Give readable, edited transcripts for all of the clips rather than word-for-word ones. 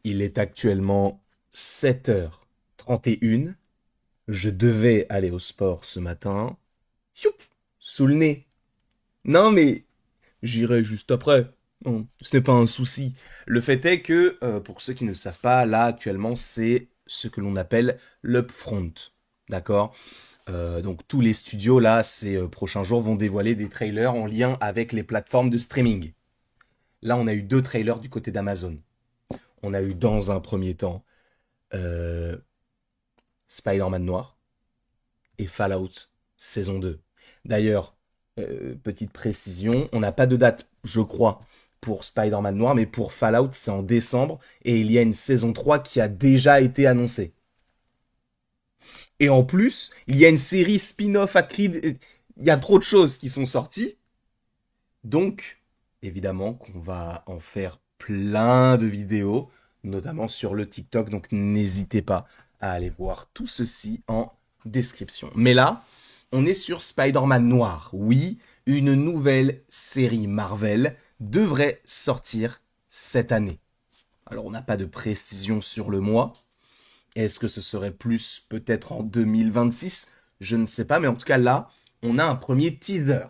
Il est actuellement 7h31. Je devais aller au sport ce matin. Youp, sous le nez. Non mais j'irai juste après. Non, ce n'est pas un souci. Le fait est que, pour ceux qui ne le savent pas, là actuellement c'est ce que l'on appelle l'upfront. D'accord. Donc tous les studios là ces prochains jours vont dévoiler des trailers en lien avec les plateformes de streaming. Là on a eu deux trailers du côté d'Amazon. On a eu dans un premier temps euh, Spider-Man Noir et Fallout saison 2. D'ailleurs, petite précision, on n'a pas de date, je crois, pour Spider-Man Noir, mais pour Fallout, c'est en décembre, et il y a une saison 3 qui a déjà été annoncée. Et en plus, il y a une série spin-off à Creed, il y a trop de choses qui sont sorties, donc, évidemment qu'on va en faire plein de vidéos, notamment sur le TikTok, donc n'hésitez pas à aller voir tout ceci en description. Mais là, on est sur Spider-Man Noir. Oui, une nouvelle série Marvel devrait sortir cette année. Alors, on n'a pas de précision sur le mois. Est-ce que ce serait plus peut-être en 2026? Je ne sais pas, mais en tout cas là, on a un premier teaser.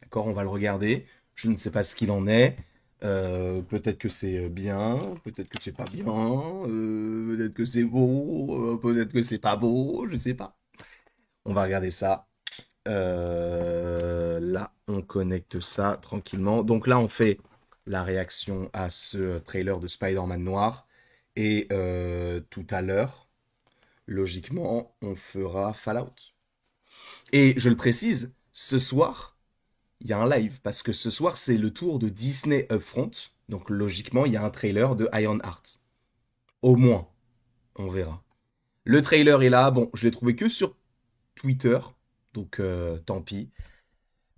D'accord, on va le regarder. Je ne sais pas ce qu'il en est. Peut-être que c'est bien, peut-être que c'est pas bien, peut-être que c'est beau, peut-être que c'est pas beau, je sais pas. On va regarder ça. Là, on connecte ça tranquillement. Donc là, on fait la réaction à ce trailer de Spider-Man Noir. Et tout à l'heure, logiquement, on fera Fallout. Et je le précise, ce soir, il y a un live parce que ce soir c'est le tour de Disney Upfront. Donc logiquement, il y a un trailer de Ironheart. Au moins, on verra. Le trailer est là. Bon, je l'ai trouvé que sur Twitter, donc tant pis.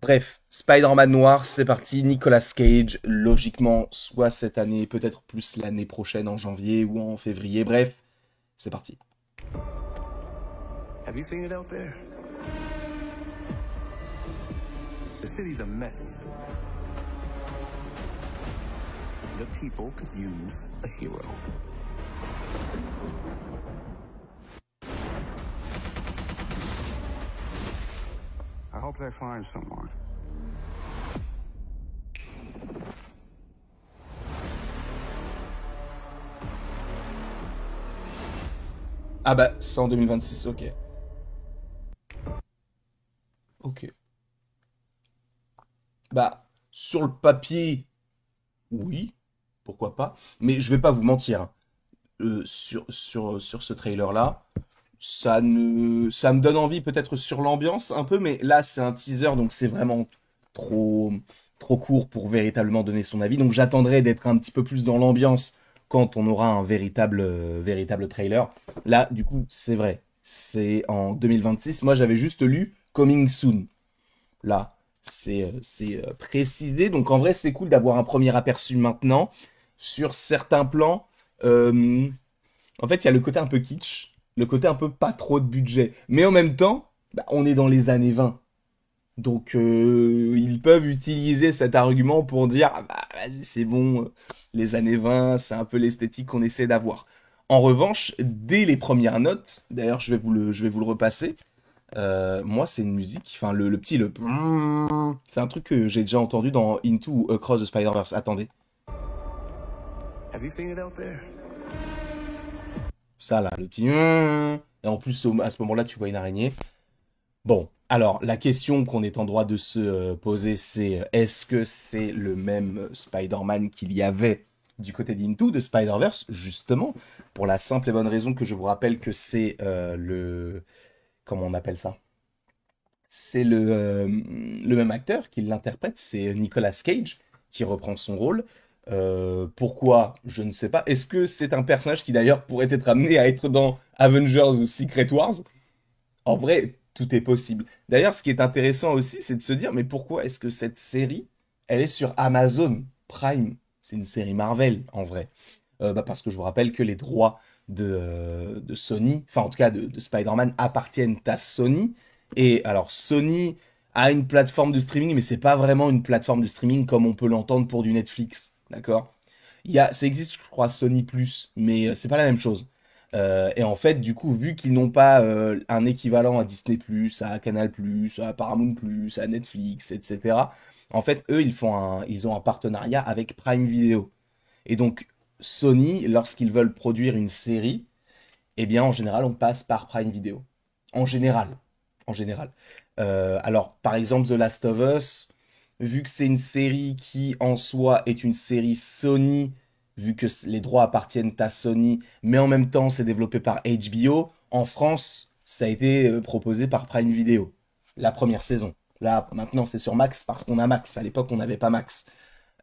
Bref, Spider-Man noir, c'est parti. Nicolas Cage, logiquement, soit cette année, peut-être plus l'année prochaine en janvier ou en février. Bref, c'est parti. Have you seen it out there? The city's a mess. The people could use a hero. I hope they find someone. Ah bah, c'est en 2026, ok. Ok. Bah, sur le papier, oui, pourquoi pas. Mais je vais pas vous mentir, hein. Sur ce trailer-là, ça me donne envie peut-être sur l'ambiance un peu, mais là c'est un teaser, donc c'est vraiment trop, trop court pour véritablement donner son avis. Donc j'attendrai d'être un petit peu plus dans l'ambiance quand on aura un véritable trailer. Là, du coup, c'est vrai, c'est en 2026. Moi, j'avais juste lu Coming Soon. Là, c'est précisé. Donc en vrai, c'est cool d'avoir un premier aperçu maintenant sur certains plans. Euh, En fait, il y a le côté un peu kitsch, le côté un peu pas trop de budget. Mais en même temps, bah, on est dans les années 20. Donc, ils peuvent utiliser cet argument pour dire, ah bah, vas-y, c'est bon, les années 20, c'est un peu l'esthétique qu'on essaie d'avoir. En revanche, dès les premières notes, d'ailleurs, je vais vous le repasser. Moi, c'est une musique, enfin, le petit, le... C'est un truc que j'ai déjà entendu dans Into ou Across the Spider-Verse. Attendez. Have you seen it out there? Ça, là, le petit... Et en plus, à ce moment-là, tu vois une araignée. Bon, alors la question qu'on est en droit de se poser, c'est est-ce que c'est le même Spider-Man qu'il y avait du côté d'Into de Spider-Verse, justement, pour la simple et bonne raison que je vous rappelle que c'est le... Comment on appelle ça? C'est le même acteur qui l'interprète, c'est Nicolas Cage qui reprend son rôle. Pourquoi? Je ne sais pas. Est-ce que c'est un personnage qui d'ailleurs pourrait être amené à être dans Avengers Secret Wars? En vrai, tout est possible. D'ailleurs, ce qui est intéressant aussi, c'est de se dire, mais pourquoi est-ce que cette série, elle est sur Amazon Prime? C'est une série Marvel, en vrai. Bah parce que je vous rappelle que les droits de Sony, enfin en tout cas de Spider-Man, appartiennent à Sony. Et alors, Sony a une plateforme de streaming, mais c'est pas vraiment une plateforme de streaming comme on peut l'entendre pour du Netflix, d'accord? Ça existe, je crois, Sony Plus, mais c'est pas la même chose. Et en fait, du coup, vu qu'ils n'ont pas un équivalent à Disney Plus, à Canal Plus, à Paramount Plus, à Netflix, etc. En fait, eux, ils ont un partenariat avec Prime Video. Et donc, Sony, lorsqu'ils veulent produire une série, eh bien, en général, on passe par Prime Video. En général. En général. Alors, par exemple, The Last of Us, vu que c'est une série qui, en soi, est une série Sony, vu que les droits appartiennent à Sony, mais en même temps, c'est développé par HBO, en France, ça a été proposé par Prime Video. La première saison. Là, maintenant, c'est sur Max parce qu'on a Max. À l'époque, on n'avait pas Max.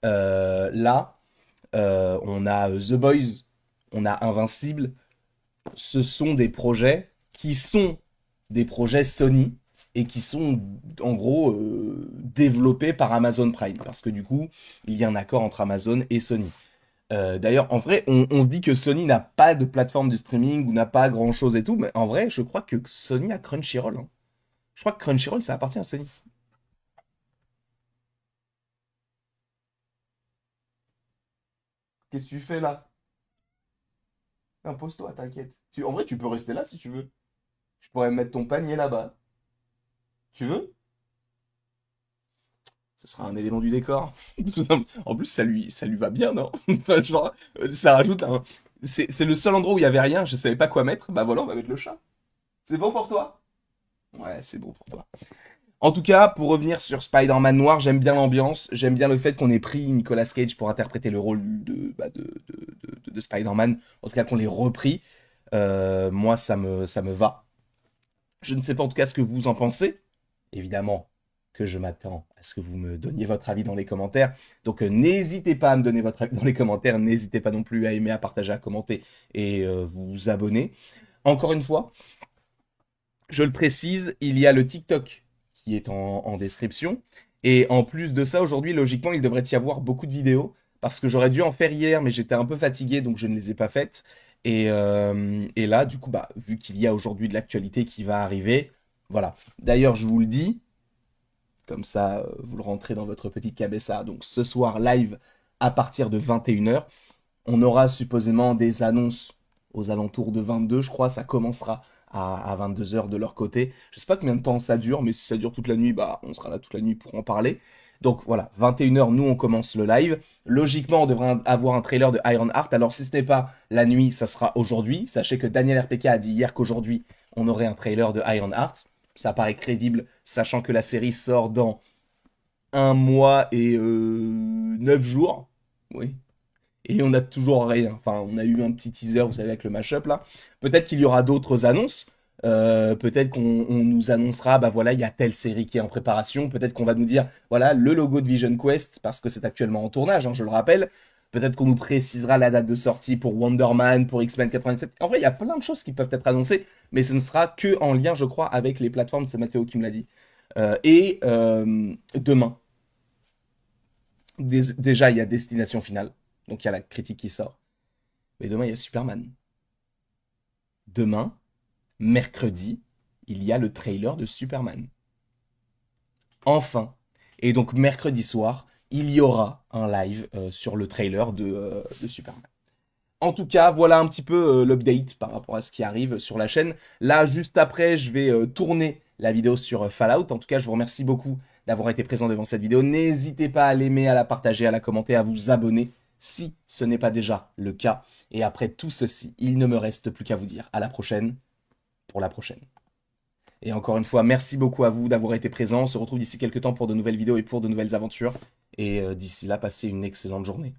Là, on a The Boys, on a Invincible, ce sont des projets qui sont des projets Sony et qui sont en gros développés par Amazon Prime parce que du coup il y a un accord entre Amazon et Sony. D'ailleurs en vrai on se dit que Sony n'a pas de plateforme de streaming ou n'a pas grand chose et tout, mais en vrai je crois que Sony a Crunchyroll, hein. Je crois que Crunchyroll ça appartient à Sony. Qu'est-ce que tu fais là? Impose-toi, t'inquiète. En vrai tu peux rester là si tu veux. Je pourrais mettre ton panier là-bas. Tu veux? Ce sera un élément du décor. En plus, ça lui va bien, non? Enfin, genre, ça rajoute un. C'est le seul endroit où il y avait rien, je savais pas quoi mettre. Bah voilà, on va mettre le chat. C'est bon pour toi? Ouais, c'est bon pour toi. En tout cas, pour revenir sur Spider-Man Noir, j'aime bien l'ambiance, j'aime bien le fait qu'on ait pris Nicolas Cage pour interpréter le rôle de Spider-Man, en tout cas qu'on l'ait repris. Moi, ça me va. Je ne sais pas en tout cas ce que vous en pensez. Évidemment que je m'attends à ce que vous me donniez votre avis dans les commentaires. Donc n'hésitez pas à me donner votre avis dans les commentaires. N'hésitez pas non plus à aimer, à partager, à commenter et vous abonner. Encore une fois, je le précise, il y a le TikTok qui est en description. Et en plus de ça, aujourd'hui, logiquement, il devrait y avoir beaucoup de vidéos. Parce que j'aurais dû en faire hier, mais j'étais un peu fatigué, donc je ne les ai pas faites. Et là, du coup, bah, vu qu'il y a aujourd'hui de l'actualité qui va arriver, voilà. D'ailleurs, je vous le dis, comme ça, vous le rentrez dans votre petite cabessa. Donc ce soir, live à partir de 21h, on aura supposément des annonces aux alentours de 22, je crois. Ça commencera à 22h de leur côté. Je sais pas combien de temps ça dure, mais si ça dure toute la nuit, bah on sera là toute la nuit pour en parler. Donc voilà, 21h, nous on commence le live. Logiquement, on devrait avoir un trailer de Ironheart. Alors si ce n'est pas la nuit, ça sera aujourd'hui. Sachez que Daniel RPK a dit hier qu'aujourd'hui, on aurait un trailer de Ironheart. Ça paraît crédible, sachant que la série sort dans 1 mois et 9 jours. Oui. Et on n'a toujours rien. Enfin, on a eu un petit teaser, vous savez, avec le mashup là. Peut-être qu'il y aura d'autres annonces. Peut-être qu'on nous annoncera, bah voilà, il y a telle série qui est en préparation. Peut-être qu'on va nous dire, voilà, le logo de Vision Quest, parce que c'est actuellement en tournage, hein, je le rappelle. Peut-être qu'on nous précisera la date de sortie pour Wonder Man, pour X-Men 87. En vrai, il y a plein de choses qui peuvent être annoncées, mais ce ne sera que en lien, je crois, avec les plateformes. C'est Mathéo qui me l'a dit. Demain, déjà, il y a Destination Finale. Donc, il y a la critique qui sort. Mais demain, il y a Superman. Demain, mercredi, il y a le trailer de Superman. Enfin. Et donc, mercredi soir, il y aura un live sur le trailer de Superman. En tout cas, voilà un petit peu l'update par rapport à ce qui arrive sur la chaîne. Là, juste après, je vais tourner la vidéo sur Fallout. En tout cas, je vous remercie beaucoup d'avoir été présent devant cette vidéo. N'hésitez pas à l'aimer, à la partager, à la commenter, à vous abonner si ce n'est pas déjà le cas. Et après tout ceci, il ne me reste plus qu'à vous dire à la prochaine pour la prochaine. Et encore une fois, merci beaucoup à vous d'avoir été présent. On se retrouve d'ici quelques temps pour de nouvelles vidéos et pour de nouvelles aventures. Et d'ici là, passez une excellente journée.